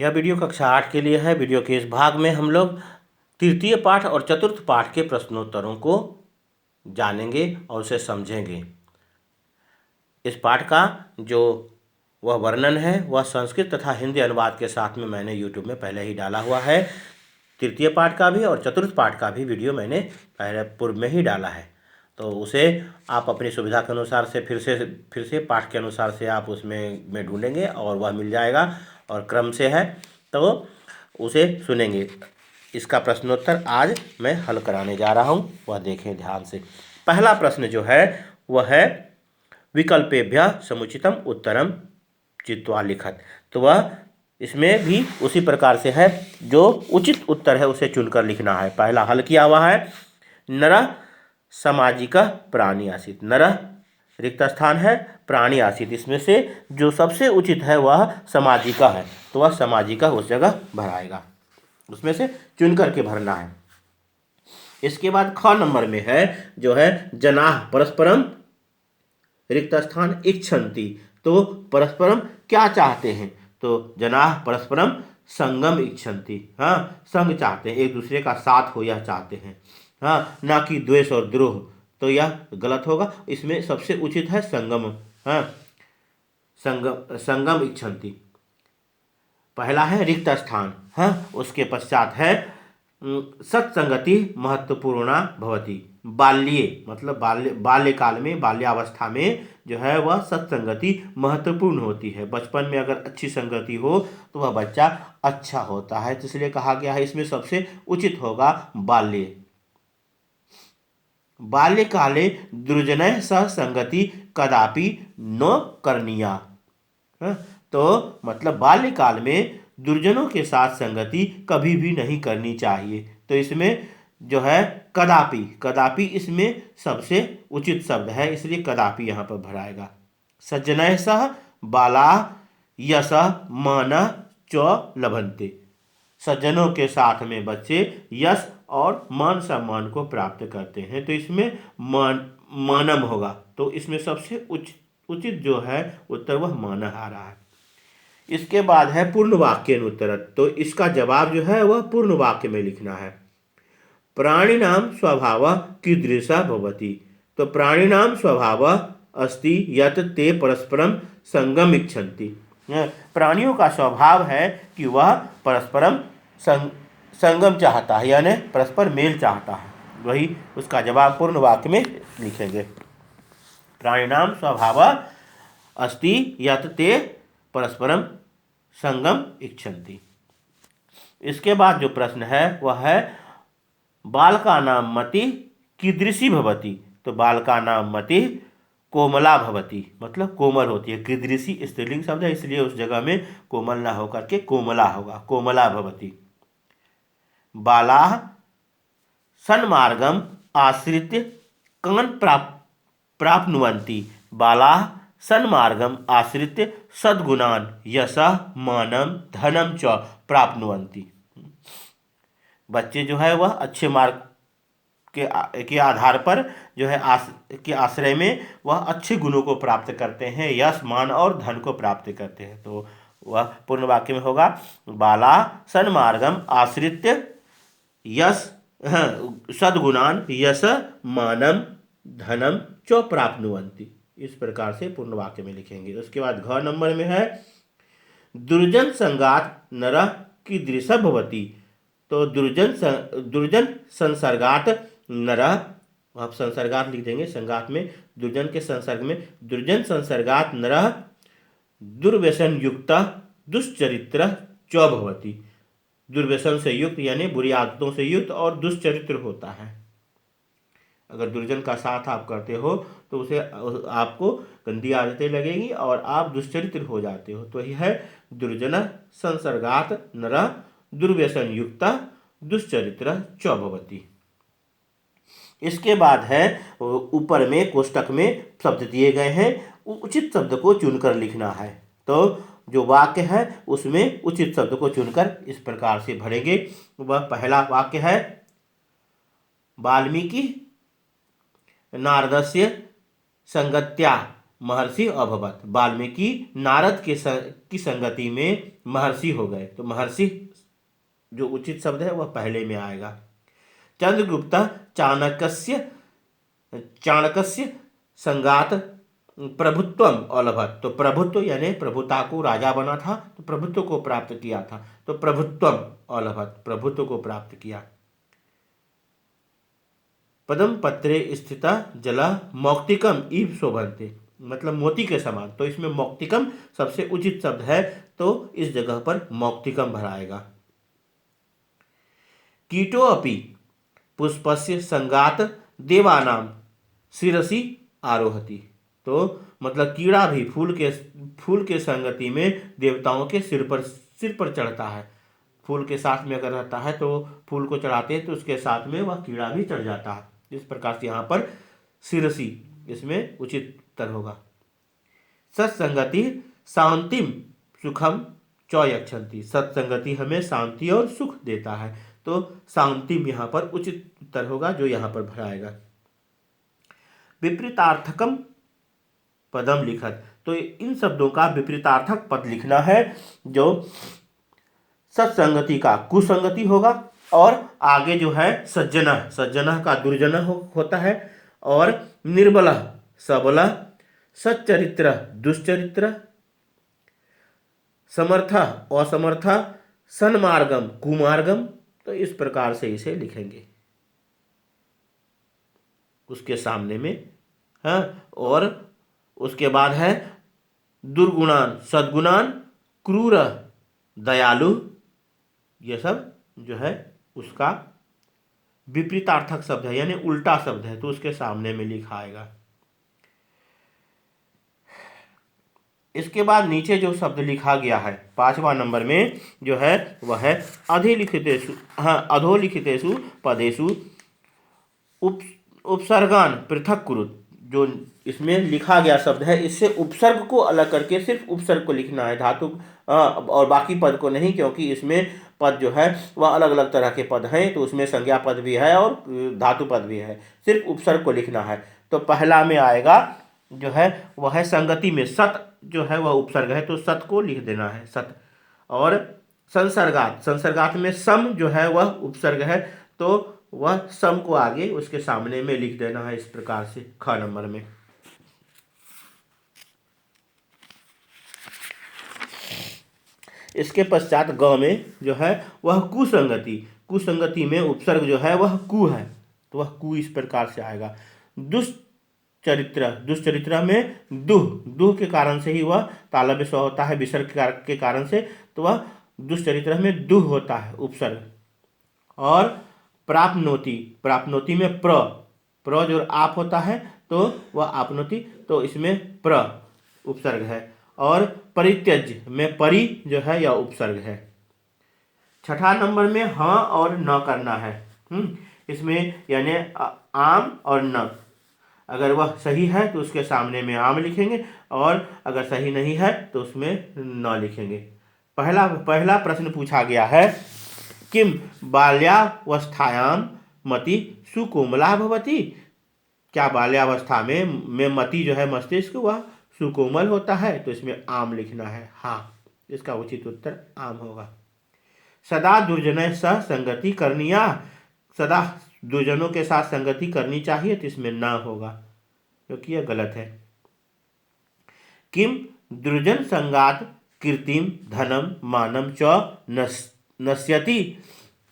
यह वीडियो कक्षा 8 के लिए है। वीडियो के इस भाग में हम लोग तृतीय पाठ और चतुर्थ पाठ के प्रश्नोत्तरों को जानेंगे और उसे समझेंगे। इस पाठ का जो वह वर्णन है वह संस्कृत तथा हिंदी अनुवाद के साथ में मैंने YouTube में पहले ही डाला हुआ है। तृतीय पाठ का भी और चतुर्थ पाठ का भी वीडियो मैंने पहले पूर्व में ही डाला है, तो उसे आप अपनी सुविधा के अनुसार से फिर से पाठ के अनुसार से आप उसमें ढूंढेंगे और वह मिल जाएगा और क्रम से है तो उसे सुनेंगे। इसका प्रश्नोत्तर आज मैं हल कराने जा रहा हूँ, वह देखें ध्यान से। पहला प्रश्न जो है वह है विकल्पेभ्यः समुचितम उत्तरम चित्वा लिखत। तो वह इसमें भी उसी प्रकार से है, जो उचित उत्तर है उसे चुनकर लिखना है। पहला हल किया हुआ है नरः सामाजिकः प्राणी आसीत्। नरः रिक्त स्थान है, प्राणी आसीत्, इसमें से जो सबसे उचित है वह सामाजिका है, तो वह सामाजिका उस जगह भराएगा, उसमें से चुन करके भरना है। इसके बाद ख नंबर में है जो है जनाः परस्परम रिक्त स्थान इच्छन्ति। तो परस्परम क्या चाहते हैं, तो जनाः परस्परम संगम इच्छन्ति। हाँ, संग चाहते हैं, एक दूसरे का साथ हो यह चाहते हैं, हाँ, ना कि द्वेष और द्रोह, तो यह गलत होगा। इसमें सबसे उचित है संगम। हाँ, संगम इच्छन्ति पहला है रिक्त स्थान। हाँ, उसके पश्चात है सत्संगति महत्वपूर्णा भवति। बाल्ये मतलब बाल्यकाल में, बाल्यावस्था में जो है वह सत्संगति महत्वपूर्ण होती है। बचपन में अगर अच्छी संगति हो तो वह बच्चा अच्छा होता है, तो इसलिए कहा गया है इसमें सबसे उचित होगा बाल्ये। बाल्यकाले दुर्जनैः सह संगति कदापि न करणीया। तो मतलब बाल्यकाल में दुर्जनों के साथ संगति कभी भी नहीं करनी चाहिए। तो इसमें जो है कदापि, कदापि इसमें सबसे उचित शब्द है, इसलिए कदापि यहाँ पर भराएगा। सज्जनैः सह बालाः यशः मानः च लभन्ते। सज्जनों के साथ में बच्चे यश और मान सम्मान को प्राप्त करते हैं, तो इसमें मानम होगा, तो इसमें सबसे उचित जो है उत्तर वह मानः आ रहा है। इसके बाद है पूर्ण वाक्य अनुत्तर, तो इसका जवाब जो है वह पूर्ण वाक्य में लिखना है। प्राणिनां स्वभावः कीदृशः भवति। तो प्राणिनां स्वभावः अस्ति यत् ते परस्परम संगम इच्छन्ति। प्राणियों का स्वभाव है कि वह परस्परम संगम चाहता है, यानी परस्पर मेल चाहता है, वही उसका जवाब पूर्ण वाक्य में लिखेंगे। प्राणिनां स्वभावः अस्ति यत् ते परस्परम संगम इच्छन्ति। इसके बाद जो प्रश्न है वह है बालकानां मतिः कीदृशी भवति। तो बालकानां मतिः कोमला भवति, मतलब कोमल होती है। कीदृशी स्त्रीलिंग शब्द है, इसलिए उस जगह में कोमल ना होकर के कोमला होगा, कोमला भवति। बालाः सन्मार्गम आश्रित्य कान् प्राप्नुवन्ति। बालाः सन्मार्गम आश्रित्य सद्गुणान् यशः मानं धनं च प्राप्नुवन्ति। बच्चे जो है वह अच्छे मार्ग के आधार पर जो है के आश्रय में वह अच्छे गुणों को प्राप्त करते हैं, यश मान और धन को प्राप्त करते हैं, तो वह पूर्ण वाक्य में होगा बाला सन्मार्गम आश्रित्य यश सद्गुणान यश मानम धनम च प्राप्नुवन्ति। इस प्रकार से पूर्ण वाक्य में लिखेंगे। उसके बाद घ नंबर में है दुर्जन संगात नरः कीदृशः भवति। तो दुर्जन संसर्गात नरः, आप संसर्गात लिख देंगे, संगात में दुर्जन के संसर्ग में, दुर्जन संसर्गात नरः दुर्व्यसन युक्तः दुश्चरित्रः च भवति। दुर्व्यसन से युक्त यानी बुरी आदतों से युक्त और दुष्चरित्र होता है। अगर दुर्जन का साथ आप करते हो तो उसे आपको गंदी आदतें लगेगी और आप दुष्चरित्र हो जाते हो। तो यह है दुर्जन संसर्गात नरः दुर्व्यसन युक्तः दुष्चरित्रः च भवति। इसके बाद है ऊपर में कोष्टक में शब्द दिए गए हैं, उचित शब्द को चुनकर लिखना है। तो जो वाक्य है उसमें उचित शब्द को चुनकर इस प्रकार से भरेंगे। वह पहला वाक्य है वाल्मीकि नारदस्य संगत्या महर्षि अभवत। वाल्मीकि नारद की संगति में महर्षि हो गए, तो महर्षि जो उचित शब्द है वह पहले में आएगा। चंद्रगुप्त चाणक्यस्य चाणक्यस्य संगात प्रभुत्वम अलभत, तो प्रभुत्व यानी प्रभुता को, राजा बना था तो प्रभुत्व को प्राप्त किया था, तो प्रभुत्वम अलभत, प्रभुत्व को प्राप्त किया। पदम पत्रे स्थिता जला मौक्तिकम इव शोभन्ते, मतलब मोती के समान, तो इसमें मौक्तिकम सबसे उचित शब्द है, तो इस जगह पर मौक्तिकम भराएगा। कीटो अपि पुष्पस्य संगात देवानाम शिरसि आरोहति, तो मतलब कीड़ा भी फूल के संगति में देवताओं के सिर पर चढ़ता है। फूल के साथ में अगर रहता है तो फूल को चढ़ाते हैं तो उसके साथ में वह कीड़ा भी चढ़ जाता है। इस प्रकार से यहाँ पर शिरसी इसमें उचित उत्तर होगा। सत्संगति शांतिम सुखम च यक्षन्ति, सत्संगति हमें शांति और सुख देता है, तो शांतिम यहाँ पर उचित उत्तर होगा जो यहाँ पर भराएगा। विपरीतार्थकम पदम लिखत, तो इन शब्दों का विपरीतार्थक पद लिखना है जो सत्संगति का कुसंगति होगा, और आगे जो है सज्जन का दुर्जन होता है, और निर्बल सबल, सच्चरित्र दुष्चरित्र, समर्थ असमर्थ, सन्मार्गम कुमार्गम, तो इस प्रकार से इसे लिखेंगे उसके सामने में। हाँ, और उसके बाद है दुर्गुणान सद्गुणान, क्रूर दयालु, ये सब जो है उसका विपरीतार्थक शब्द है यानी उल्टा शब्द है, तो उसके सामने में लिखा आएगा। इसके बाद नीचे जो शब्द लिखा गया है 5वां नंबर में जो है वह है अधोलिखितेषु पदेषु उपसर्गान पृथक कुरुत, जो इसमें लिखा गया शब्द है इससे उपसर्ग को अलग करके सिर्फ उपसर्ग को लिखना है, धातु और बाकी पद को नहीं, क्योंकि इसमें पद जो है वह अलग अलग तरह के पद हैं, तो उसमें संज्ञा पद भी है और धातु पद भी है, सिर्फ उपसर्ग को लिखना है। तो पहला में आएगा जो है वह है संगति में, सत जो है वह उपसर्ग है तो सत को लिख देना है सत, और संसर्गात में सम जो है वह उपसर्ग है तो वह सम को आगे उसके सामने में लिख देना है, इस प्रकार से ख नंबर में। इसके पश्चात ग में जो है वह कुसंगति में उपसर्ग जो है वह कु है, तो वह कु इस प्रकार से आएगा। दुष्चरित्र में दुह के कारण से ही वह तालव्य स्व होता है, विसर्ग के कारण से, तो वह दुष्चरित्र में दुह होता है उपसर्ग। और प्राप्नोति में प्र जो आप होता है तो वह आपनोति, तो इसमें प्र उपसर्ग है। और परित्यज्य में परि जो है यह उपसर्ग है। 6ठा नंबर में ह और न करना है। इसमें यानी आम और न, अगर वह सही है तो उसके सामने में आम लिखेंगे, और अगर सही नहीं है तो उसमें न लिखेंगे। पहला प्रश्न पूछा गया है किम बाल्यावस्थायां मति सुकोमला भवति, क्या बाल्यावस्था में मति जो है मस्तिष्क वह सुकोमल होता है, तो इसमें आम लिखना है। हाँ, इसका उचित उत्तर आम होगा। सदा दुर्जनैः सह संगति करनीया, सदा दुर्जनों के साथ संगति करनी चाहिए, तो इसमें ना होगा क्योंकि यह गलत है। किम दुर्जन संगात कीर्तिम धनम मानम च नश्यति,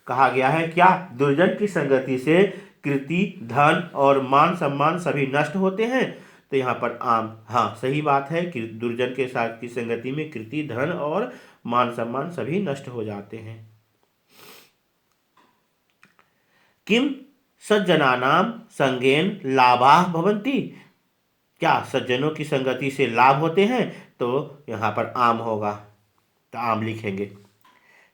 कहा गया है क्या दुर्जन की संगति से कीर्ति धन और मान सम्मान सभी नष्ट होते हैं, तो यहाँ पर आम। हाँ, सही बात है कि दुर्जन के साथ की संगति में कीर्ति धन और मान सम्मान सभी नष्ट हो जाते हैं। किम सज्जनानां संगेन लाभा भवन्ति, क्या सज्जनों की संगति से लाभ होते हैं, तो यहाँ पर आम होगा, तो आम लिखेंगे।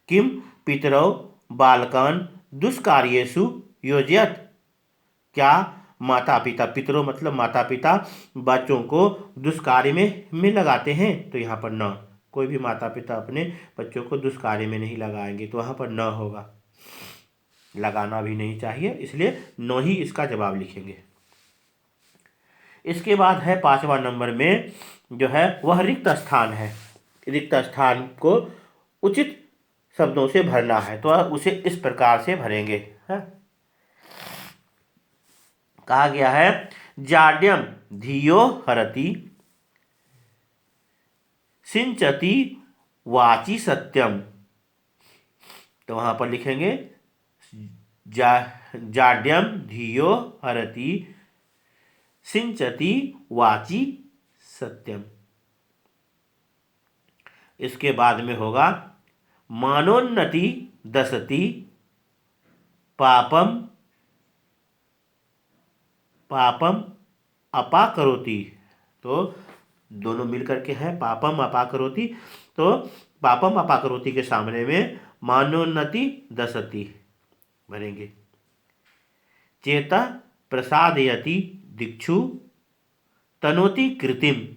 किम पितरौ बालकान दुष्कार्येषु योजयत, क्या माता पिता, पितरों मतलब माता पिता बच्चों को दुष्कार्य में लगाते हैं, तो यहाँ पर न, कोई भी माता पिता अपने बच्चों को दुष्कार्य में नहीं लगाएंगे, तो वहाँ पर न होगा, लगाना भी नहीं चाहिए, इसलिए न ही इसका जवाब लिखेंगे। इसके बाद है 5वां नंबर में जो है वह रिक्त स्थान है। रिक्त स्थान को उचित शब्दों से भरना है, तो उसे इस प्रकार से भरेंगे। है कहा गया है जाड्यम धियो हरति सिंचति वाची सत्यम। तो वहां पर लिखेंगे जाड्यम धियो हरति सिंचति वाची सत्यम। इसके बाद में होगा मानोन्नति दसति पापम पापम अपाकरोति। तो दोनों मिलकर के है पापम अपाकरोति। तो पापम अपाकरोति के सामने में मानोन्नति दसति बनेंगे। चेता प्रसादयति दिक्षु तनोति कृतिम।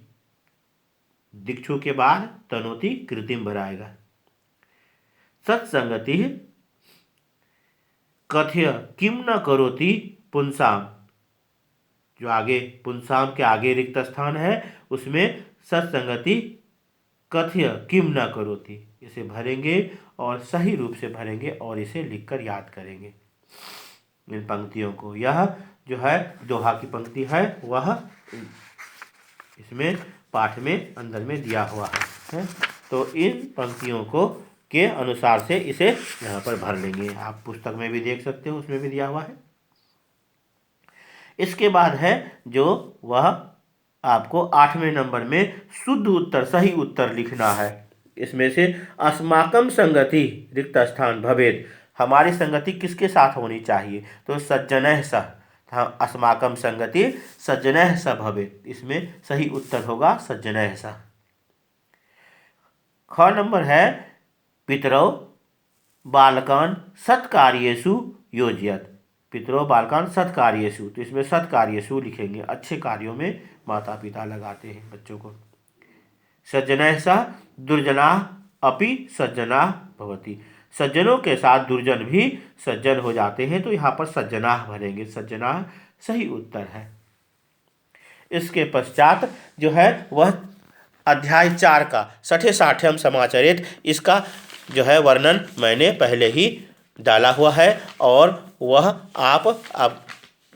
दिक्षु के बाद तनोति कृतिम भराएगा। सत्संगति कथ्य किम न करोति पुंसाम। जो आगे पुंसाम के आगे रिक्त स्थान है उसमें सत्संगति कथ्य किम न करोति इसे भरेंगे और सही रूप से भरेंगे और इसे लिखकर याद करेंगे इन पंक्तियों को। यह जो है दोहा की पंक्ति है वह इसमें पाठ में अंदर में दिया हुआ है। तो इन पंक्तियों को के अनुसार से इसे यहाँ पर भर लेंगे। आप पुस्तक में भी देख सकते हो, उसमें भी दिया हुआ है। इसके बाद है जो वह आपको 8वें नंबर में शुद्ध उत्तर सही उत्तर लिखना है। इसमें से अस्माकम संगति रिक्त स्थान भवेद। हमारी संगति किसके साथ होनी चाहिए? तो सज्जनः सह। अस्माकम संगति सज्जनः सह भवेद। इसमें सही उत्तर होगा सज्जनः सह। ख नंबर है पितरौ बालकान सत्कार्येषु योजयत। पितरौ बालकान सत्कार्येषु, तो इसमें सत्कार्येषु लिखेंगे। अच्छे कार्यों में माता पिता लगाते हैं बच्चों को। सज्जनः सह दुर्जनाः अपि सज्जनाः भवति। सज्जनों के साथ दुर्जन भी सज्जन हो जाते हैं, तो यहाँ पर सज्जनाः भरेंगे। सज्जनाः सही उत्तर है। इसके पश्चात जो है वह अध्याय 4 का 60-60 समाचरित, इसका जो है वर्णन मैंने पहले ही डाला हुआ है और वह आप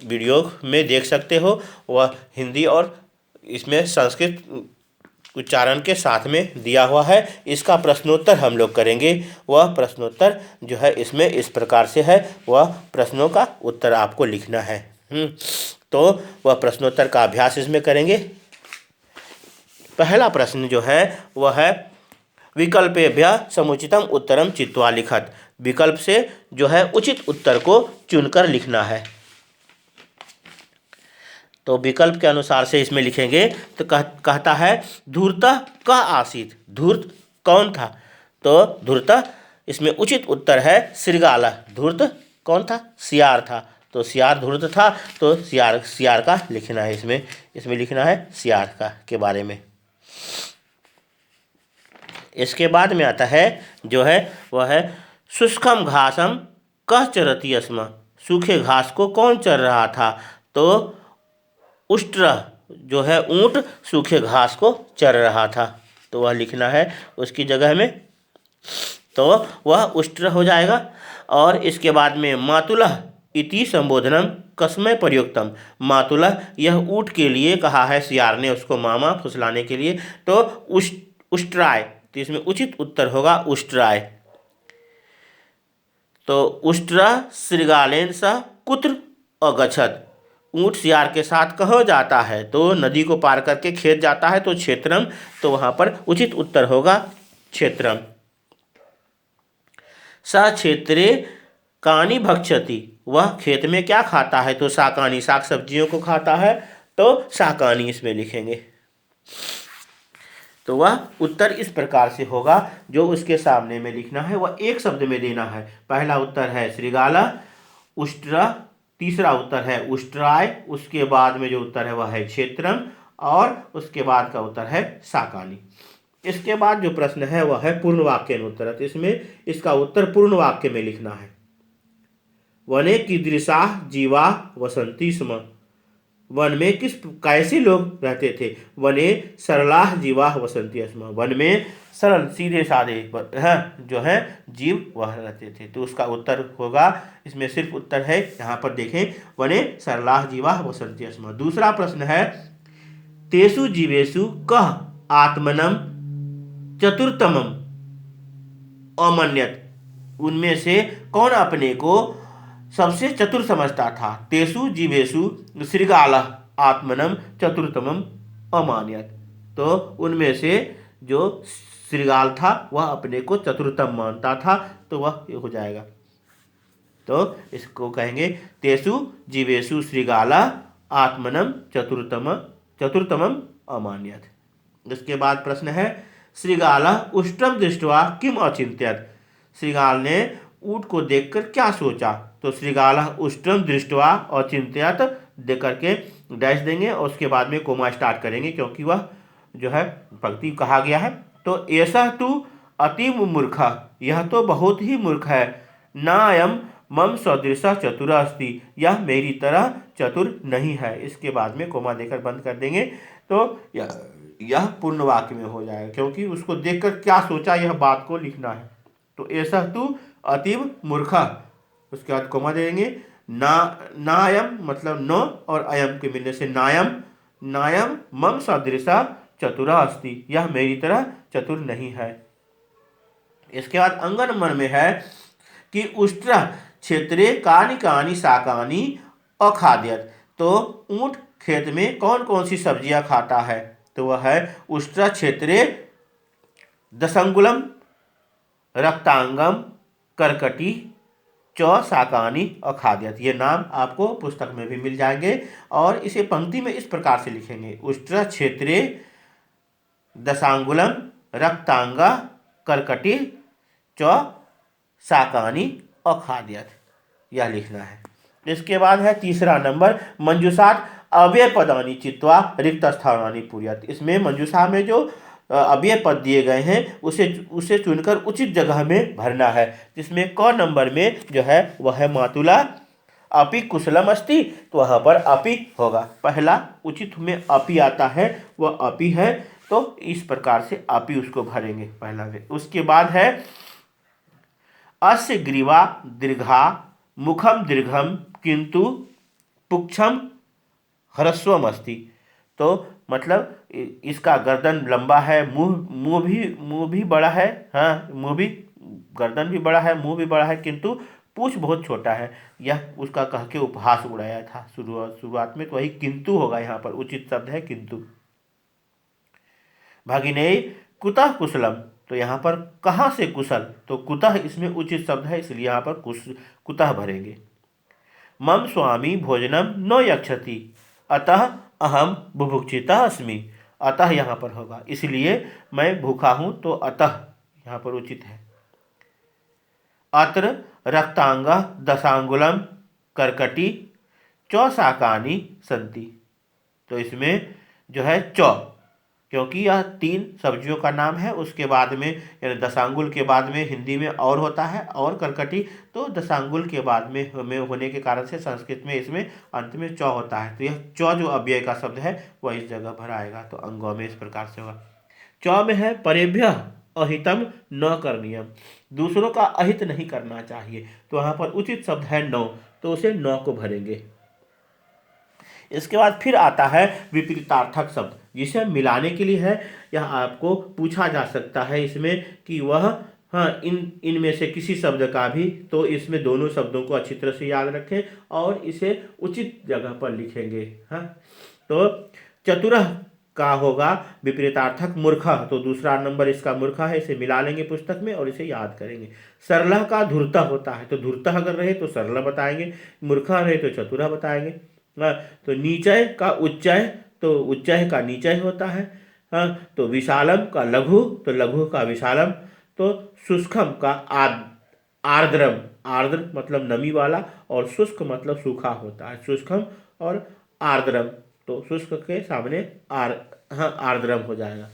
वीडियो में देख सकते हो। वह हिंदी और इसमें संस्कृत उच्चारण के साथ में दिया हुआ है। इसका प्रश्नोत्तर हम लोग करेंगे। वह प्रश्नोत्तर जो है इसमें इस प्रकार से है, वह प्रश्नों का उत्तर आपको लिखना है। तो वह प्रश्नोत्तर का अभ्यास इसमें करेंगे। पहला प्रश्न जो है वह है विकल्पेभ्यः समुचितम उत्तरम चित्वा लिखत। विकल्प से जो है उचित उत्तर को चुनकर लिखना है। तो विकल्प के अनुसार से इसमें लिखेंगे। तो कहता है धूर्तः कः आसीत्। धूर्त कौन था? तो धूर्तः इसमें उचित उत्तर है शृगालः। धूर्त कौन था? सियार था। तो सियार धूर्त था, तो सियार का लिखना है। इसमें लिखना है सियार का के बारे में। इसके बाद में आता है जो है वह है शुष्कम घासम कः चरति स्म। सूखे घास को कौन चर रहा था? तो उष्ट्र जो है ऊंट सूखे घास को चर रहा था, तो वह लिखना है उसकी जगह में। तो वह उष्ट्र हो जाएगा। और इसके बाद में मातुलः इति संबोधनम कस्मै प्रयुक्तम। मातुलः यह ऊंट के लिए कहा है, सियार ने उसको मामा फुसलाने के लिए। तो उष्ट्राय, तो इसमें उचित उत्तर होगा उष्ट्राय। तो उष्ट्र शृगालेन सह कुत्र अगच्छत्। ऊंट सियार के साथ कहाँ जाता है? तो नदी को पार करके खेत जाता है, तो क्षेत्रम। तो वहाँ पर उचित उत्तर होगा क्षेत्रम। स क्षेत्रे कानि भक्षति। वह खेत में क्या खाता है? तो शाकानि, साग सब्जियों को खाता है, तो शाकानि इसमें लिखेंगे। तो वह उत्तर इस प्रकार से होगा। जो उसके सामने में लिखना है वह एक शब्द में देना है। पहला उत्तर है शृगाला, उष्ट्र। तीसरा उत्तर है उष्ट्राय। उसके बाद में जो उत्तर है वह है क्षेत्रम और उसके बाद का उत्तर है शाकानि। इसके बाद जो प्रश्न है वह है पूर्ण वाक्य उत्तर। तो इसमें इसका उत्तर पूर्ण वाक्य में लिखना है। वने कीदृशाः जीवा वसन्ति स्म। वन में कैसे लोग रहते थे? वने सरलाह जीवाः वसन्ति स्म। वन में सरल सीधे साधे जो है जीव वह रहते थे। तो उसका उत्तर होगा, इसमें सिर्फ उत्तर है यहाँ पर देखें, वने सरलाह जीवाः वसन्ति स्म। दूसरा प्रश्न है, तेषु जीवेषु कः आत्मनं चतुर्थमम् अमन्यत। उनमें से कौन अपने को सबसे चतुर समझता था? तेषु जीवेषु शृगालः आत्मनं चतुर्थमम् अमानयत। तो उनमें से जो शृगाल था वह अपने को चतुर्थम मानता था, तो वह हो जाएगा। तो इसको कहेंगे तेषु जीवेषु शृगालः आत्मनं चतुर्थमम् अमानयत। इसके बाद प्रश्न है, शृगालः उष्ट्रम दृष्ट्वा किम अचिंत्यत। शृगाल ने ऊँट को देखकर क्या सोचा? तो शृगालः उष्ट्रम दृष्ट्वा अचिंत्यत दे करके डैश देंगे और उसके बाद में कोमा स्टार्ट करेंगे, क्योंकि वह जो है पंक्ति कहा गया है। तो ऐसा तू अति मूर्ख, यह तो बहुत ही मूर्ख है। न अयम मम सदृशः चतुर अस्ति, यह मेरी तरह चतुर नहीं है। इसके बाद में कोमा देकर बंद कर देंगे, तो यह पूर्ण वाक्य में हो जाएगा, क्योंकि उसको देखकर क्या सोचा यह बात को लिखना है। तो ऐसा तू अतीव मूर्ख, उसके बाद कोमा देंगे। नायम मतलब न और अयम के मिलने से नायम मम सदृशः चतुर अस्ति, यह मेरी तरह चतुर नहीं है। इसके बाद अंगन मन में है कि उष्ट्र क्षेत्रे कानि कानि शाकानि अखाद्यत। तो ऊंट खेत में कौन कौन सी सब्जियां खाता है? तो वह है उष्ट्र क्षेत्रे दशंगुलम रक्तांगम करकटी च शाकानि अखाद्यत। ये नाम आपको पुस्तक में भी मिल जाएंगे और इसे पंक्ति में इस प्रकार से लिखेंगे, उष्ट्र क्षेत्रे दशांगुलम रक्तांगा करकटी च शाकानि अखाद्यत, यह लिखना है। इसके बाद है तीसरा नंबर, मंजूषात अव्यय पदानि चित्वा रिक्त स्थानानि पूरयत। इसमें मंजूषा में जो अव्यय पद दिए गए हैं उसे चुनकर उचित जगह में भरना है, जिसमें क नंबर में जो है वह है मातुला अपि कुशलम अस्ति, तो वहाँ पर अपि होगा। पहला उचित में अपि आता है, वह अपि है, तो इस प्रकार से अपि उसको भरेंगे पहला में। उसके बाद है अस्य ग्रीवा दीर्घा मुखम दीर्घम किंतु पुच्छम ह्रस्वम अस्ति। तो मतलब इसका गर्दन लंबा है, मुंह भी बड़ा है, हाँ मुंह भी, गर्दन भी बड़ा है, मुंह भी बड़ा है, किंतु पूछ बहुत छोटा है। यह उसका कह के उपहास उड़ाया था शुरुआत में, तो वही किंतु होगा, यहाँ पर उचित शब्द है किंतु। भगिनेय कुतः कुशलम, तो यहाँ पर कहाँ से कुशल, तो कुतः इसमें उचित शब्द है, इसलिए यहाँ पर कुतः भरेंगे। मम स्वामी भोजनम न यक्षति अतः अहम बुभुक्षितः अस्मि। अतः यहाँ पर होगा, इसलिए मैं भूखा हूँ, तो अतः यहाँ पर उचित है। अत्र रक्तांगः दशांगुलम करकटी च शाकानि सन्ति। तो इसमें जो है च, क्योंकि यह 3 सब्जियों का नाम है, उसके बाद में यानी दशांगुल के बाद में हिंदी में और होता है और करकटी, तो दशांगुल के बाद में होने के कारण से संस्कृत में इसमें अंत में च होता है। तो यह च जो अव्यय का शब्द है वह इस जगह भराएगा। तो अंगों में इस प्रकार से होगा। च में है परेभ्यः अहितम न करणीयम, दूसरों का अहित नहीं करना चाहिए, तो वहाँ पर उचित शब्द है न, तो उसे न को भरेंगे। इसके बाद फिर आता है विपरीतार्थक शब्द, जिसे मिलाने के लिए है। यह आपको पूछा जा सकता है इसमें कि वह इनमें से किसी शब्द का भी, तो इसमें दोनों शब्दों को अच्छी तरह से याद रखें और इसे उचित जगह पर लिखेंगे। तो चतुरः का होगा विपरीतार्थक मूर्ख, तो दूसरा नंबर इसका मूर्ख है, इसे मिला लेंगे पुस्तक में और इसे याद करेंगे। सरलः का धूर्तः होता है, तो धूर्तः अगर रहे तो सरल बताएंगे, मूर्ख रहे तो चतुरः बताएंगे। तो नीचय का उच्चय, तो उच्चय का नीचय होता है। तो विशालम का लघु, तो लघु का विशालम। तो शुष्कम का आर्द्रम, आर्द्र मतलब नमी वाला और शुष्क मतलब सूखा होता है, शुष्कम और आर्द्रम, तो शुष्क के सामने आर्द्रम हो जाएगा।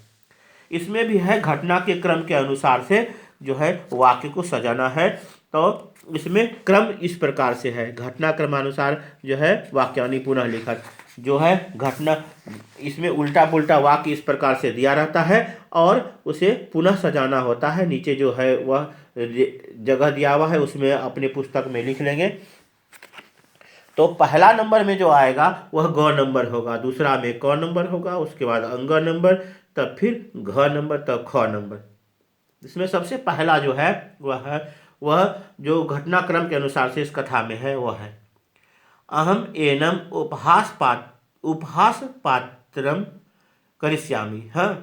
इसमें भी है घटना के क्रम के अनुसार से जो है वाक्य को सजाना है। तो इसमें क्रम इस प्रकार से है, घटना क्रमानुसार जो है वाक्यानि पुनः लिखत। जो है घटना, इसमें उल्टा पुल्टा वाक्य इस प्रकार से दिया रहता है और उसे पुनः सजाना होता है। नीचे जो है वह जगह दिया हुआ है, उसमें अपने पुस्तक में लिख लेंगे। तो पहला नंबर में जो आएगा वह ग नंबर होगा, दूसरा में क नंबर होगा, उसके बाद अंग नंबर, तब फिर घ नंबर, तब ख नंबर। इसमें सबसे पहला जो है वह जो घटनाक्रम के अनुसार से इस कथा में है वह है अहम एनम उपहास पात्रम करिष्यामि। हाँ,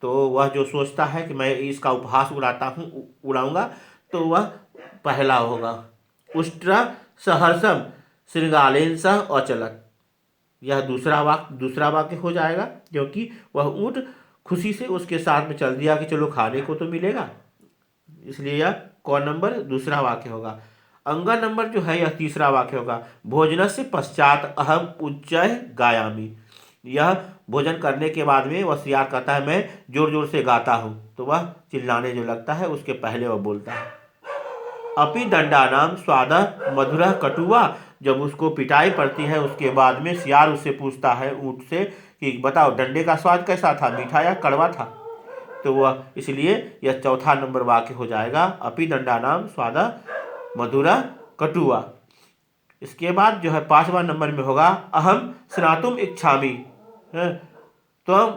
तो वह जो सोचता है कि मैं इसका उपहास उड़ाऊंगा, तो वह पहला होगा। उष्ट्र सहर्षम श्रृंगालेन सह अचलत, यह दूसरा वाक्य हो जाएगा, क्योंकि वह ऊँट खुशी से उसके साथ में चल दिया कि चलो खाने को तो मिलेगा, इसलिए यह क नंबर दूसरा वाक्य होगा। अंग नंबर जो है यह तीसरा वाक्य होगा। भोजन से पश्चात अहम उच्चैः गायामि, यह भोजन करने के बाद में वह सियार कहता है मैं जोर जोर से गाता हूँ, तो वह चिल्लाने जो लगता है उसके पहले वह बोलता है। अपि दंडानाम स्वादः मधुरः कटुआ, जब उसको पिटाई पड़ती है उसके बाद में सियार उससे पूछता है ऊँट से कि बताओ डंडे का स्वाद कैसा था, मीठा या कड़वा था। तो वह इसलिए यह चौथा नंबर वाक्य हो जाएगा, अपि दंडानाम स्वादः मधुरः कटुआ। इसके बाद जो है पांचवा नंबर में होगा अहम स्नातुम इच्छामि, त्वम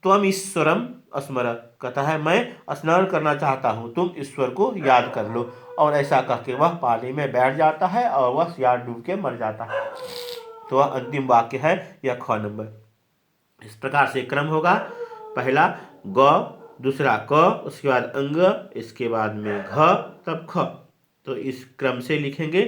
त्वम ईश्वरम स्मर, कहता है मैं स्नान करना चाहता हूँ, तुम ईश्वर को याद कर लो। और ऐसा कह के वह पानी में बैठ जाता है और वह सियार डूब के मर जाता है। तो वह अंतिम वाक्य है यह ख नंबर। इस प्रकार से क्रम होगा, पहला ग, दूसरा क, उसके बाद अंग, इसके बाद में घ, तब ख। तो इस क्रम से लिखेंगे।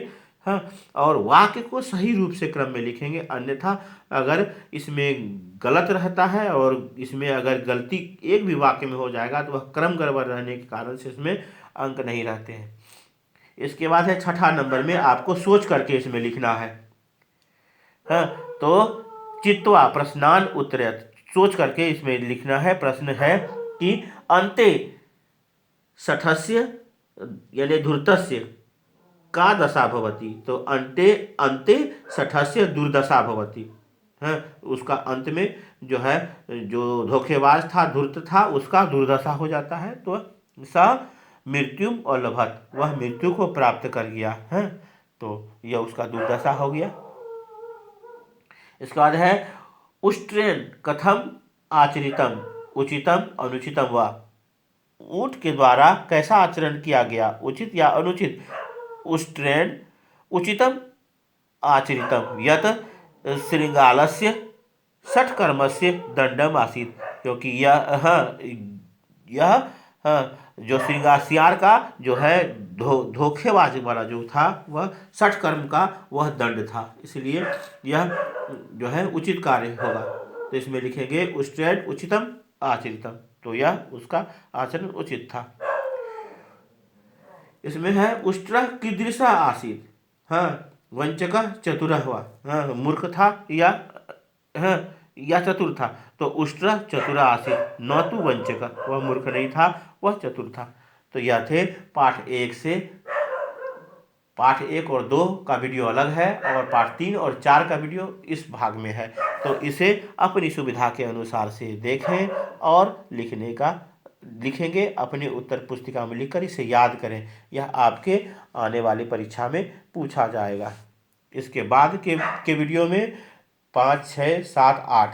हाँ, और वाक्य को सही रूप से क्रम में लिखेंगे, अन्यथा अगर इसमें गलत रहता है और इसमें अगर गलती एक भी वाक्य में हो जाएगा तो वह क्रम गड़बड़ रहने के कारण से इसमें अंक नहीं रहते हैं। इसके बाद है छठा नंबर में आपको सोच करके इसमें लिखना है। हाँ, तो चित्वा प्रश्नान उत्तरयत्, सोच करके इसमें लिखना है। प्रश्न है कि अन्ते शठस्य यानी धूर्तस्य का दशा भवति, तो अंते अंते शठस्य दुर्दशा भवति। है, उसका अंत में जो है जो धोखेबाज था, धूर्त था, उसका दुर्दशा हो जाता है। तो स मृत्युम और लभत, वह मृत्यु को प्राप्त कर गया है, तो यह उसका दुर्दशा हो गया। इसके बाद है उष्ट्रेण कथम आचरितम उचितम अनुचितम व, ऊँट के द्वारा कैसा आचरण किया गया, उचित या अनुचित। उष्ट्रेण उचितम आचरितम यत श्रृंगालस्य षट्कर्मस्य दंडम आसीत, क्योंकि यह जो सियार का जो है धोखेबाज वाला जो था वह षट्कर्म का वह दंड था, इसलिए यह जो है उचित कार्य होगा। तो इसमें लिखेंगे उष्ट्रेण उचितम आचरितम, तो यह उसका आचरण उचित था। इसमें है उष्ट्र कीदृशः आसीत्, हाँ, वंचक चतुरः वा, हाँ, मूर्ख था या चतुर था। तो उष्ट्र चतुर आसीत् न तो वंचक, वह मूर्ख नहीं था, वह चतुर था। तो यह थे पाठ 1 से। पाठ 1 और 2 का वीडियो अलग है और पाठ 3 और 4 का वीडियो इस भाग में है। तो इसे अपनी सुविधा के अनुसार से देखें और लिखेंगे अपनी उत्तर पुस्तिका में लिखकर इसे याद करें, यह आपके आने वाली परीक्षा में पूछा जाएगा। इसके बाद के वीडियो में 5, 6, 7, 8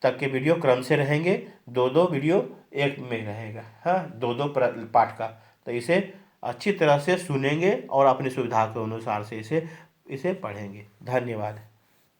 तक के वीडियो क्रम से रहेंगे, 2 वीडियो एक में रहेगा। हाँ, 2 पाठ का। तो इसे अच्छी तरह से सुनेंगे और अपनी सुविधा के अनुसार से इसे पढ़ेंगे। धन्यवाद।